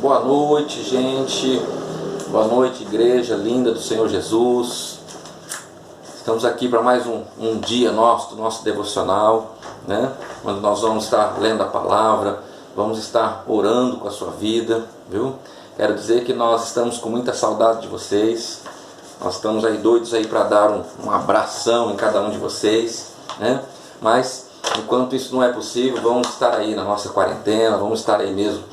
Boa noite, gente. Boa noite, igreja linda do Senhor Jesus. Estamos aqui para mais um dia do nosso devocional, né? Onde nós vamos estar lendo a palavra, vamos estar orando com a sua vida, viu? Quero dizer que nós estamos com muita saudade de vocês. Nós estamos aí doidos aí para dar um abração em cada um de vocês, né? Mas enquanto isso não é possível, vamos estar aí na nossa quarentena, vamos estar aí mesmo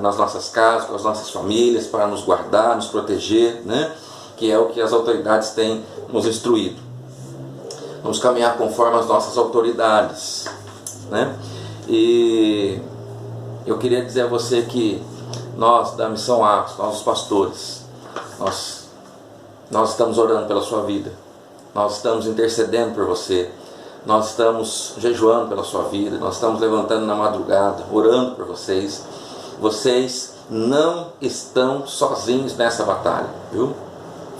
nas nossas casas, com as nossas famílias, para nos guardar, nos proteger, né? Que é o que as autoridades têm nos instruído. Vamos caminhar conforme as nossas autoridades, né? E eu queria dizer a você que nós da Missão Atos, nós os pastores, nós estamos orando pela sua vida, nós estamos intercedendo por você, nós estamos jejuando pela sua vida, nós estamos levantando na madrugada, orando por vocês. Vocês não estão sozinhos nessa batalha, viu?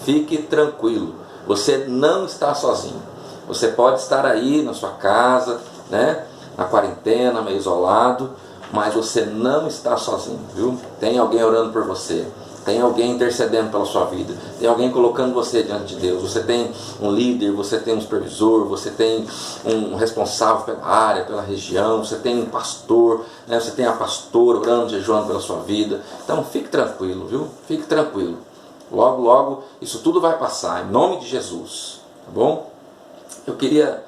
Fique tranquilo, você não está sozinho. Você pode estar aí na sua casa, né? Na quarentena, meio isolado, mas você não está sozinho, viu? Tem alguém orando por você, tem alguém intercedendo pela sua vida, tem alguém colocando você diante de Deus. Você tem um líder, você tem um supervisor, você tem um responsável pela área, pela região, você tem um pastor, né? Você tem a pastora orando, jejuando pela sua vida. Então fique tranquilo, viu? Fique tranquilo. Logo, logo, isso tudo vai passar, em nome de Jesus, tá bom? Eu queria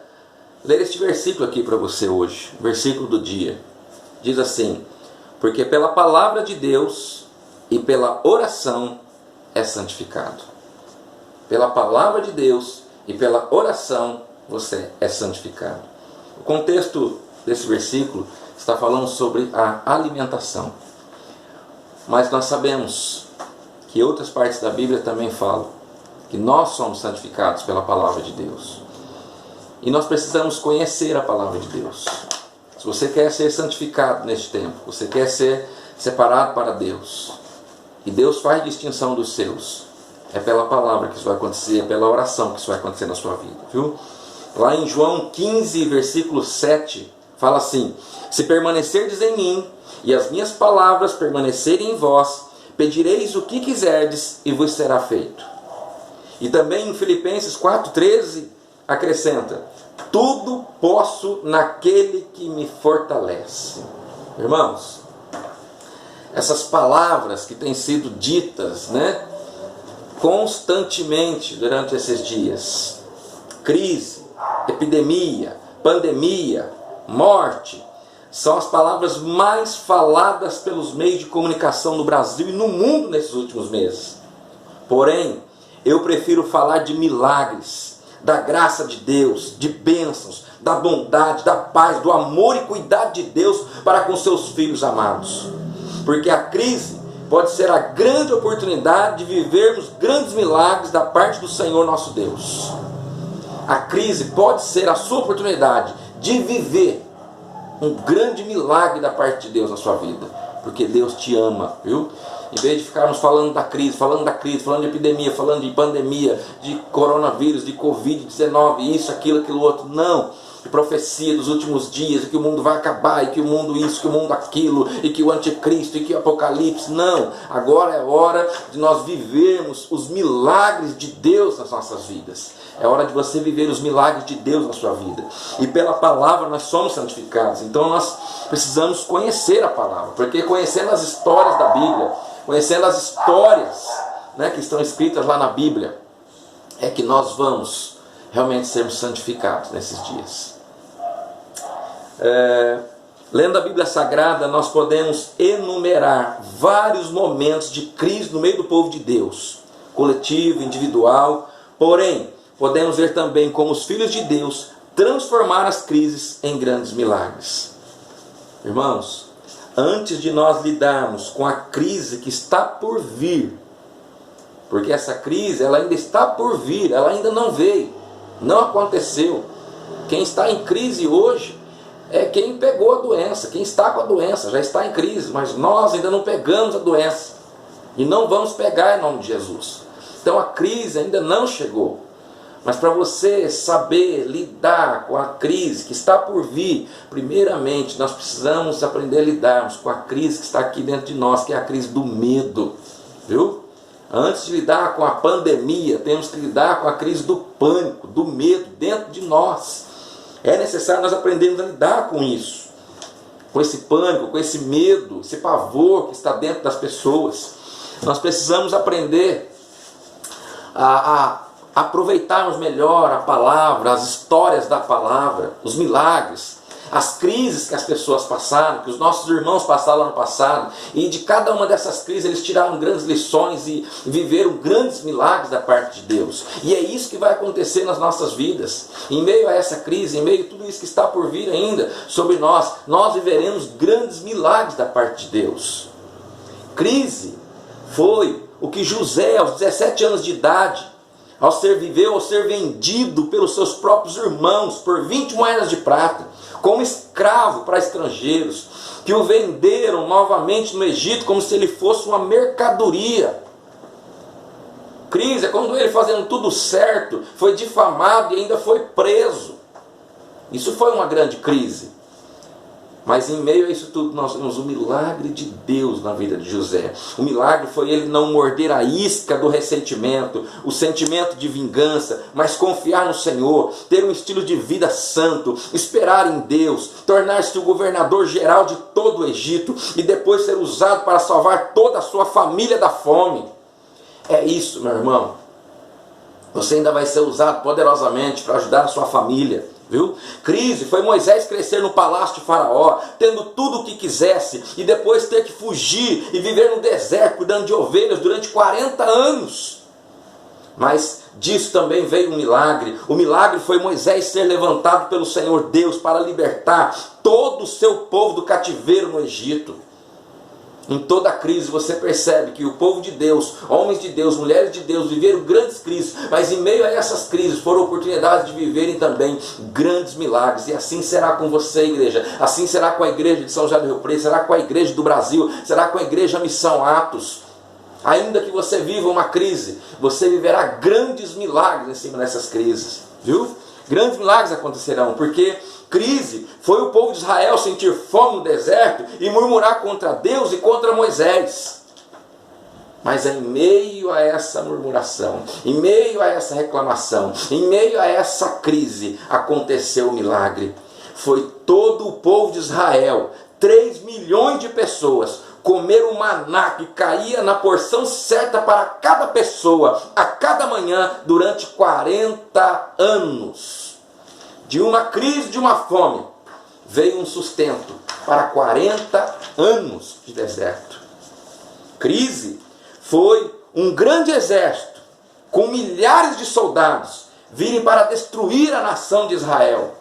ler este versículo aqui para você hoje, versículo do dia. Diz assim: porque pela palavra de Deus e pela oração é santificado. Pela palavra de Deus e pela oração você é santificado. O contexto desse versículo está falando sobre a alimentação. Mas nós sabemos que outras partes da Bíblia também falam que nós somos santificados pela palavra de Deus. E nós precisamos conhecer a palavra de Deus. Se você quer ser santificado neste tempo, você quer ser separado para Deus, e Deus faz distinção dos seus, é pela palavra que isso vai acontecer, é pela oração que isso vai acontecer na sua vida, viu? Lá em João 15, versículo 7, fala assim: se permanecerdes em mim, e as minhas palavras permanecerem em vós, pedireis o que quiserdes, e vos será feito. E também em Filipenses 4,13, acrescenta: tudo posso naquele que me fortalece. Irmãos, essas palavras que têm sido ditas, né, constantemente durante esses dias, crise, epidemia, pandemia, morte, são as palavras mais faladas pelos meios de comunicação no Brasil e no mundo nesses últimos meses. Porém, eu prefiro falar de milagres, da graça de Deus, de bênçãos, da bondade, da paz, do amor e cuidado de Deus para com seus filhos amados. Porque a crise pode ser a grande oportunidade de vivermos grandes milagres da parte do Senhor nosso Deus. A crise pode ser a sua oportunidade de viver um grande milagre da parte de Deus na sua vida. Porque Deus te ama, viu? Em vez de ficarmos falando da crise, falando de epidemia, falando de pandemia, de coronavírus, de Covid-19, isso, aquilo outro. Não. De profecia dos últimos dias, e que o mundo vai acabar, e que o mundo isso, que o mundo aquilo, e que o anticristo, e que o apocalipse. Não. Agora é hora de nós vivermos os milagres de Deus nas nossas vidas. É hora de você viver os milagres de Deus na sua vida. E pela palavra nós somos santificados. Então nós precisamos conhecer a palavra. Porque conhecendo as histórias da Bíblia, conhecendo as histórias, né, que estão escritas lá na Bíblia, é que nós vamos realmente sermos santificados nesses dias. Lendo a Bíblia Sagrada, nós podemos enumerar vários momentos de crise no meio do povo de Deus, coletivo, individual. Porém, podemos ver também como os filhos de Deus transformaram as crises em grandes milagres. Irmãos, antes de nós lidarmos com a crise que está por vir, porque essa crise ela ainda está por vir, ela ainda não veio, não aconteceu. Quem está em crise hoje é quem pegou a doença, quem está com a doença, já está em crise, mas nós ainda não pegamos a doença, e não vamos pegar em nome de Jesus. Então a crise ainda não chegou, Mas para você saber lidar com a crise que está por vir, primeiramente nós precisamos aprender a lidarmos com a crise que está aqui dentro de nós, que é a crise do medo, viu? Antes de lidar com a pandemia, temos que lidar com a crise do pânico, do medo dentro de nós. É necessário nós aprendermos a lidar com isso, com esse pânico, com esse medo, esse pavor que está dentro das pessoas. Nós precisamos aprender a aproveitarmos melhor a palavra, as histórias da palavra, os milagres, as crises que as pessoas passaram, que os nossos irmãos passaram no passado, e de cada uma dessas crises eles tiraram grandes lições e viveram grandes milagres da parte de Deus. E é isso que vai acontecer nas nossas vidas. Em meio a essa crise, em meio a tudo isso que está por vir ainda sobre nós, nós viveremos grandes milagres da parte de Deus. Crise foi o que José, aos 17 anos de idade, ao ser vendido pelos seus próprios irmãos por 20 moedas de prata, como escravo para estrangeiros, que o venderam novamente no Egito como se ele fosse uma mercadoria. Crise é quando ele, fazendo tudo certo, foi difamado e ainda foi preso. Isso foi uma grande crise. Mas em meio a isso tudo nós vemos o milagre de Deus na vida de José. O milagre foi ele não morder a isca do ressentimento, o sentimento de vingança, mas confiar no Senhor, ter um estilo de vida santo, esperar em Deus, tornar-se o governador geral de todo o Egito e depois ser usado para salvar toda a sua família da fome. É isso, meu irmão. Você ainda vai ser usado poderosamente para ajudar a sua família. Viu? Crise foi Moisés crescer no palácio de Faraó, tendo tudo o que quisesse, e depois ter que fugir e viver no deserto, cuidando de ovelhas durante 40 anos. Mas disso também veio um milagre. O milagre foi Moisés ser levantado pelo Senhor Deus para libertar todo o seu povo do cativeiro no Egito. Em toda a crise você percebe que o povo de Deus, homens de Deus, mulheres de Deus, viveram grandes crises, mas em meio a essas crises foram oportunidades de viverem também grandes milagres. E assim será com você, igreja, assim será com a igreja de São José do Rio Preto, será com a igreja do Brasil, será com a igreja Missão Atos. Ainda que você viva uma crise, você viverá grandes milagres em cima dessas crises, viu? Grandes milagres acontecerão, porque crise foi o povo de Israel sentir fome no deserto e murmurar contra Deus e contra Moisés. Mas em meio a essa murmuração, em meio a essa reclamação, em meio a essa crise, aconteceu o milagre. Foi todo o povo de Israel, 3 milhões de pessoas, comer o maná que caía na porção certa para cada pessoa, a cada manhã, durante 40 anos. De uma crise, de uma fome, veio um sustento para 40 anos de deserto. Crise foi um grande exército, com milhares de soldados, virem para destruir a nação de Israel.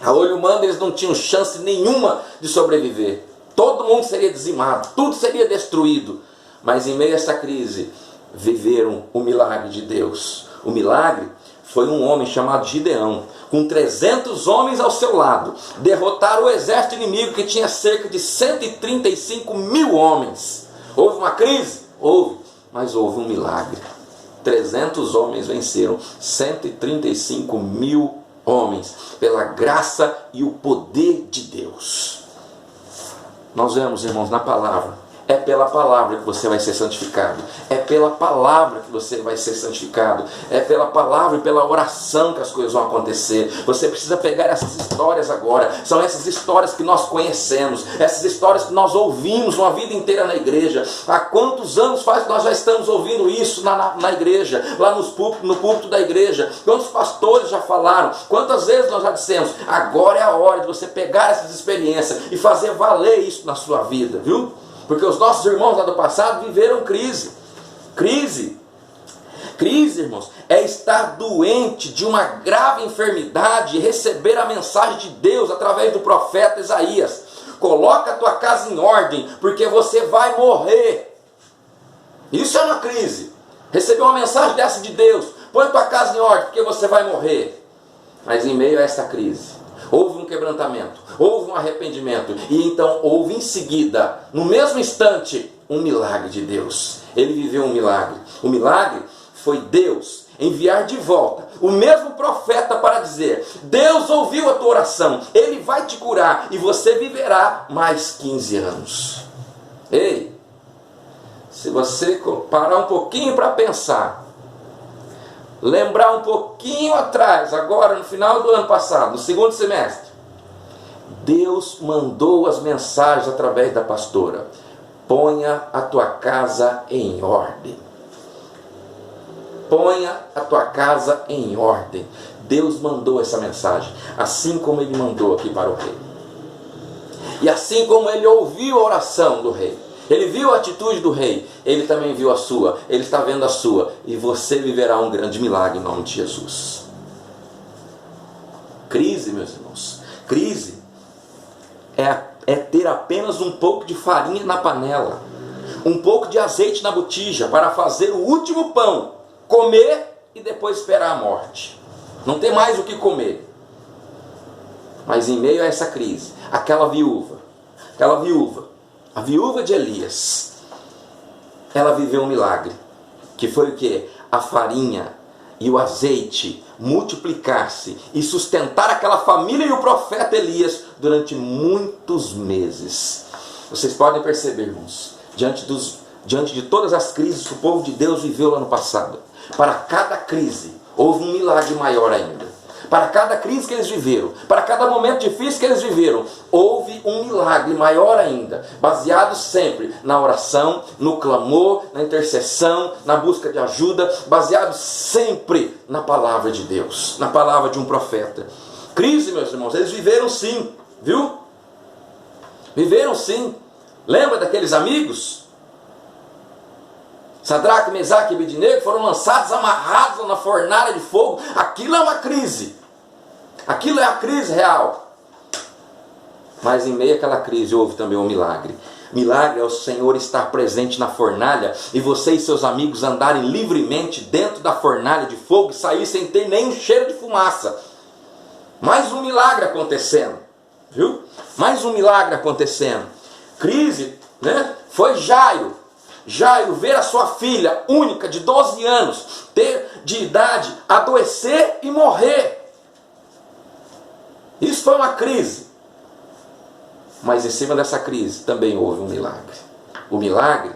A olho humano eles não tinham chance nenhuma de sobreviver. Todo mundo seria dizimado, tudo seria destruído. Mas em meio a essa crise, viveram o milagre de Deus. O milagre foi um homem chamado Gideão, com 300 homens ao seu lado, derrotaram o exército inimigo que tinha cerca de 135 mil homens. Houve uma crise? Houve, mas houve um milagre. 300 homens venceram 135 mil homens, pela graça e o poder de Deus. Nós vemos, irmãos, na palavra. É pela palavra que você vai ser santificado. É pela palavra que você vai ser santificado. É pela palavra e pela oração que as coisas vão acontecer. Você precisa pegar essas histórias agora. São essas histórias que nós conhecemos. Essas histórias que nós ouvimos uma vida inteira na igreja. Há quantos anos faz que nós já estamos ouvindo isso na igreja? Lá no púlpito da igreja. Quantos pastores já falaram? Quantas vezes nós já dissemos? Agora é a hora de você pegar essas experiências e fazer valer isso na sua vida, viu? Porque os nossos irmãos lá do passado viveram crise. Crise, irmãos, é estar doente de uma grave enfermidade e receber a mensagem de Deus através do profeta Isaías. Coloca a tua casa em ordem, porque você vai morrer. Isso é uma crise. Receber uma mensagem dessa de Deus. Põe a tua casa em ordem, porque você vai morrer. Mas em meio a essa crise, houve um quebrantamento, houve um arrependimento, e então houve em seguida, no mesmo instante, um milagre de Deus. Ele viveu um milagre. O milagre foi Deus enviar de volta o mesmo profeta para dizer: Deus ouviu a tua oração, Ele vai te curar e você viverá mais 15 anos. Ei, se você parar um pouquinho para pensar, lembrar um pouquinho atrás, agora no final do ano passado, no segundo semestre, Deus mandou as mensagens através da pastora: ponha a tua casa em ordem. Ponha a tua casa em ordem. Deus mandou essa mensagem, assim como Ele mandou aqui para o rei. E assim como Ele ouviu a oração do rei, Ele viu a atitude do rei, Ele também viu a sua, Ele está vendo a sua, e você viverá um grande milagre em nome de Jesus. Crise, meus irmãos, crise é ter apenas um pouco de farinha na panela, um pouco de azeite na botija para fazer o último pão, comer e depois esperar a morte. Não tem mais o que comer. Mas em meio a essa crise, aquela viúva, a viúva de Elias, ela viveu um milagre, que foi o quê? A farinha e o azeite multiplicar-se e sustentar aquela família e o profeta Elias durante muitos meses. Vocês podem perceber, irmãos, diante de todas as crises que o povo de Deus viveu lá no passado, para cada crise houve um milagre maior ainda. Para cada crise que eles viveram, para cada momento difícil que eles viveram, houve um milagre maior ainda, baseado sempre na oração, no clamor, na intercessão, na busca de ajuda, baseado sempre na palavra de Deus, na palavra de um profeta. Crise, meus irmãos, eles viveram sim, viu? Viveram sim. Lembra daqueles amigos? Sadraque, Mesaque e Abednego foram lançados, amarrados na fornalha de fogo. Aquilo é uma crise. Aquilo é a crise real. Mas em meio àquela crise houve também um milagre. Milagre é o Senhor estar presente na fornalha e você e seus amigos andarem livremente dentro da fornalha de fogo e sair sem ter nenhum cheiro de fumaça. Mais um milagre acontecendo. Viu? Mais um milagre acontecendo. Crise, né? Foi Jairo. Jairo ver a sua filha única de 12 anos, ter de idade, adoecer e morrer. Isso foi uma crise. Mas em cima dessa crise também houve um milagre. O milagre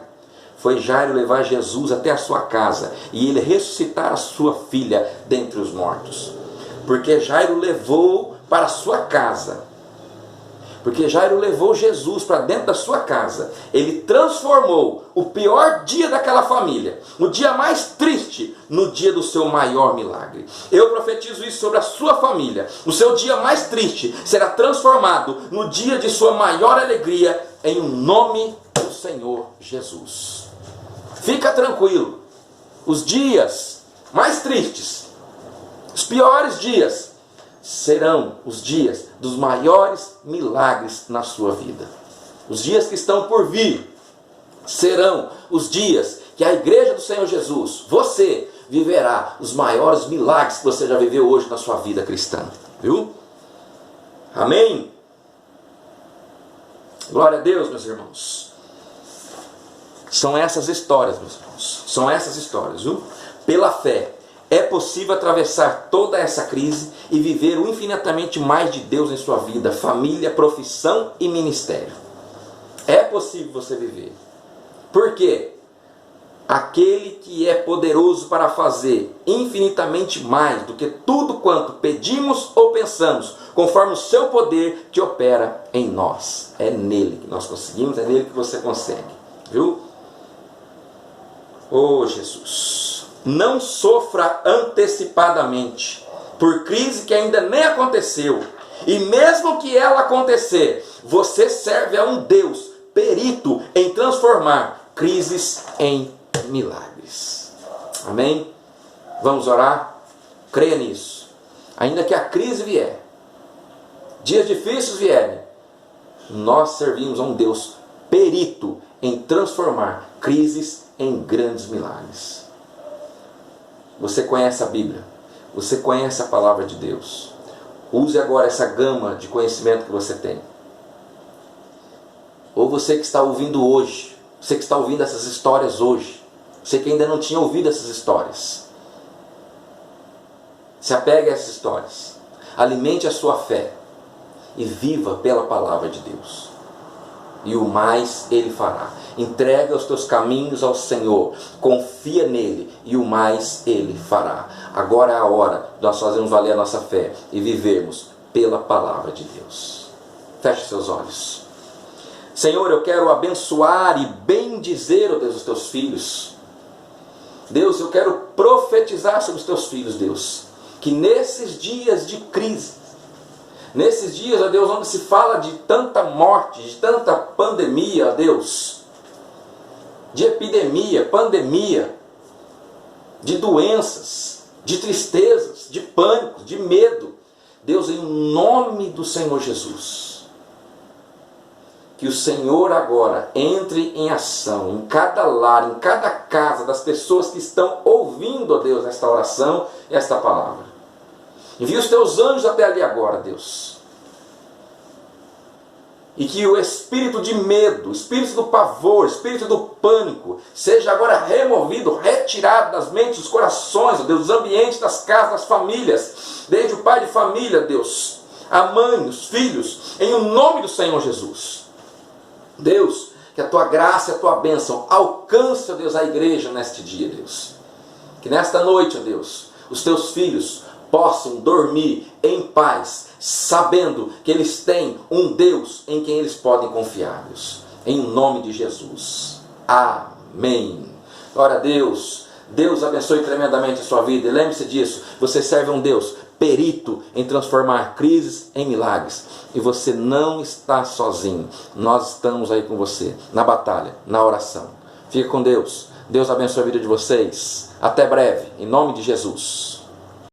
foi Jairo levar Jesus até a sua casa e ele ressuscitar a sua filha dentre os mortos. Porque Jairo levou para a sua casa. Porque Jairo levou Jesus para dentro da sua casa. Ele transformou o pior dia daquela família, no dia mais triste, no dia do seu maior milagre. Eu profetizo isso sobre a sua família. O seu dia mais triste será transformado no dia de sua maior alegria, em nome do Senhor Jesus. Fica tranquilo. Os dias mais tristes, os piores dias, serão os dias dos maiores milagres na sua vida. Os dias que estão por vir serão os dias que a igreja do Senhor Jesus, você, viverá os maiores milagres que você já viveu hoje na sua vida cristã. Viu? Amém? Glória a Deus, meus irmãos. São essas histórias, meus irmãos. São essas histórias, viu? Pela fé, é possível atravessar toda essa crise e viver o infinitamente mais de Deus em sua vida, família, profissão e ministério. É possível você viver. Por quê? Aquele que é poderoso para fazer infinitamente mais do que tudo quanto pedimos ou pensamos, conforme o seu poder que opera em nós. É nele que nós conseguimos, é nele que você consegue. Viu? Oh, Jesus! Não sofra antecipadamente por crise que ainda nem aconteceu. E mesmo que ela acontecer, você serve a um Deus perito em transformar crises em milagres. Amém? Vamos orar? Creia nisso. Ainda que a crise vier, dias difíceis vierem, nós servimos a um Deus perito em transformar crises em grandes milagres. Você conhece a Bíblia, você conhece a palavra de Deus. Use agora essa gama de conhecimento que você tem. Ou você que está ouvindo hoje, você que está ouvindo essas histórias hoje, você que ainda não tinha ouvido essas histórias, Se apegue a essas histórias. Alimente a sua fé. E viva pela palavra de Deus. E o mais Ele fará. Entrega os teus caminhos ao Senhor. Confia nele. E o mais Ele fará. Agora é a hora de nós fazermos valer a nossa fé. E vivermos pela palavra de Deus. Feche seus olhos. Senhor, eu quero abençoar e bendizer, ó Deus, os teus filhos. Deus, eu quero profetizar sobre os teus filhos, Deus. Que nesses dias de crise, nesses dias, ó Deus, onde se fala de tanta morte, de tanta pandemia, ó Deus, de epidemia, pandemia, de doenças, de tristezas, de pânico, de medo, Deus, em nome do Senhor Jesus, que o Senhor agora entre em ação, em cada lar, em cada casa das pessoas que estão ouvindo, ó Deus, esta oração e esta palavra. Envia os teus anjos até ali agora, Deus. E que o espírito de medo, o espírito do pavor, o espírito do pânico, seja agora removido, retirado das mentes, dos corações, ó Deus, dos ambientes, das casas, das famílias, desde o pai de família, Deus, a mãe, os filhos, em o nome do Senhor Jesus. Deus, que a tua graça e a tua bênção alcance, ó Deus, a igreja neste dia, Deus. Que nesta noite, ó Deus, os teus filhos possam dormir em paz, sabendo que eles têm um Deus em quem eles podem confiar, Deus. Em nome de Jesus. Amém. Glória a Deus. Deus abençoe tremendamente a sua vida. E lembre-se disso. Você serve um Deus perito em transformar crises em milagres. E você não está sozinho. Nós estamos aí com você, na batalha, na oração. Fique com Deus. Deus abençoe a vida de vocês. Até breve, em nome de Jesus.